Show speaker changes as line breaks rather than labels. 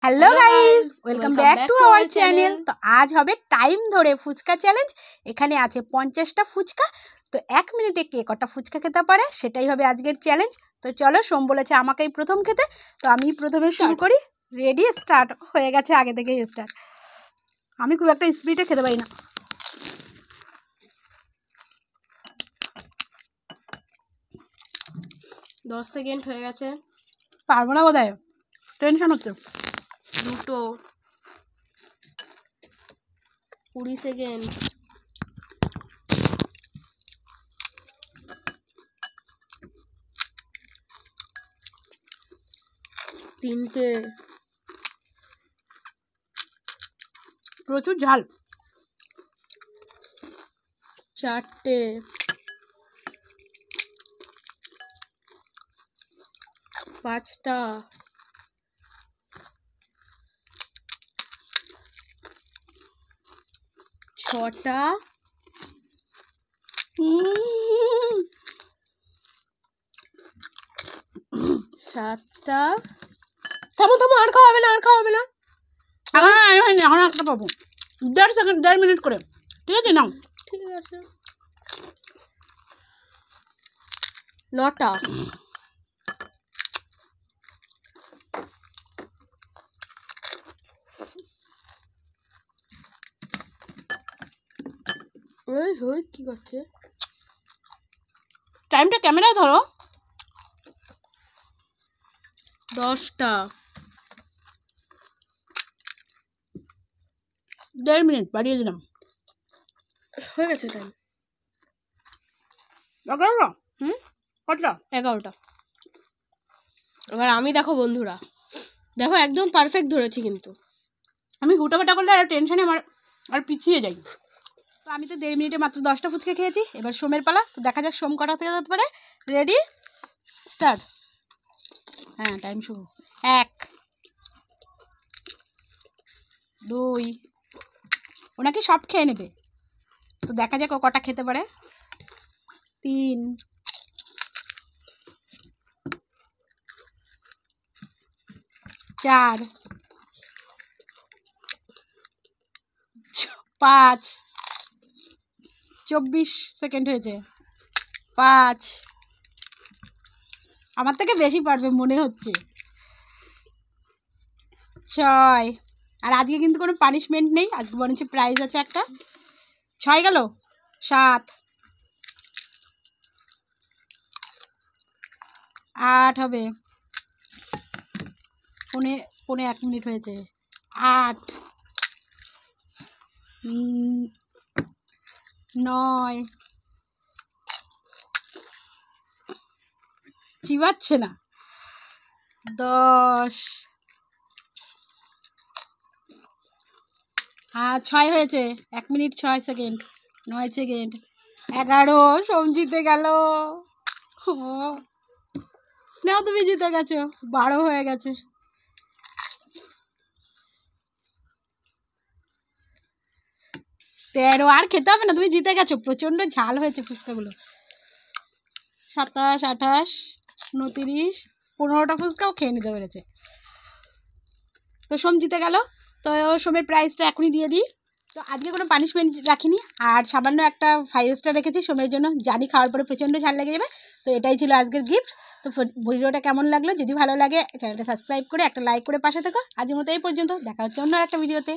Hello guys, welcome back to our channel. তো আজ হবে টাইম ধরে ফুচকা চ্যালেঞ্জ। এখানে আছে 50টা ফুচকা। তো 1 মিনিটে কে কটা ফুচকা খেতে পারে সেটাই হবে আজকের চ্যালেঞ্জ। তো চলো, সোম বলেছে আমাকেই প্রথম খেতে, তো আমি প্রথমে শুরু করি। রেডি, স্টার্ট হয়ে গেছে, আগে থেকেই স্টার্ট। আমি খুব একটা স্পিডে খেতে পারি না।
দশ সেকেন্ড হয়ে গেছে।
পারবো না বোধহয়, টেনশন হচ্ছে।
দুটো 20 সেকেন্ড। তিনটে
প্রচুর ঝাল।
চারটে পাঁচটা ছটা সাতটা। থামো থামো, আর খাওয়া হবে না, আর খাওয়া হবে না।
এখন একটা পাবো, 1.5 সেকেন্ড, 1.5 মিনিট করে। ঠিক আছে, নাও।
ঠিক আছে। 9টা ওই হই কি করছে?
টাইমটা ক্যামেরায় ধরো।
10টা
1.5 মিনিট বাড়িয়ে দিলাম।
হয়ে গেছে টাইম।
11টা? কতটা?
11টা। এবার আমি, দেখো বন্ধুরা, দেখো একদম পারফেক্ট ধরেছি, কিন্তু
আমি হুটোপাটা করলে আর টেনশনে আমার আর পিছিয়ে যাই। তো আমি তো 1.5 মিনিটে মাত্র 10টা ফুচকা খেয়েছি। এবার সোমের পালা। তো দেখা যাক সোম কটা থেকে হতে পারে। Ready, start. হ্যাঁ, টাইম শুরু। 1 2, ওনাকে সব খেয়ে নেবে। তো দেখা যাক ও কটা খেতে পারে। 3 4 5 24 সেকেন্ড হয়েছে। 5, আমার থেকে বেশি পারবে মনে হচ্ছে। 6, আর আজকে কিন্তু কোনো পানিশমেন্ট নেই, আজকে বরঞ্চ প্রাইজ আছে একটা। 6 গেল। 7 8 হবে। পৌনে 1 মিনিট হয়েছে। 8 9, চিবাচ্ছে না। 10, আর 6 হয়েছে। 1 মিনিট 6 সেকেন্ড, 9 সেকেন্ড। 11, সোম জিতে গেল। নাও, তুমি জিতে গেছো। 12 হয়ে গেছে। 13, আর খেতে হবে না, তুমি জিতে গেছো। প্রচণ্ড ঝাল হয়েছে ফুচকাগুলো। 27, 28, 29, 15টা ফুচকাও খেয়ে নিতে পেরেছে। তো সোম জিতে গেল। তো সোমের প্রাইসটা এখনই দিয়ে দিই। তো আজকে কোনো পানিশমেন্ট রাখিনি, আর সামান্য একটা 5 স্টার রেখেছি সোমের জন্য। জানি খাওয়ার পরে প্রচণ্ড ঝাল লেগে যাবে। তো এটাই ছিল আজকের গিফট। তো ভিডিওটা কেমন লাগলো, যদি ভালো লাগে চ্যানেলটা সাবস্ক্রাইব করে একটা লাইক করে পাশে থাকো। আজকের মতো এই পর্যন্ত, দেখা হচ্ছে অন্য একটা ভিডিওতে।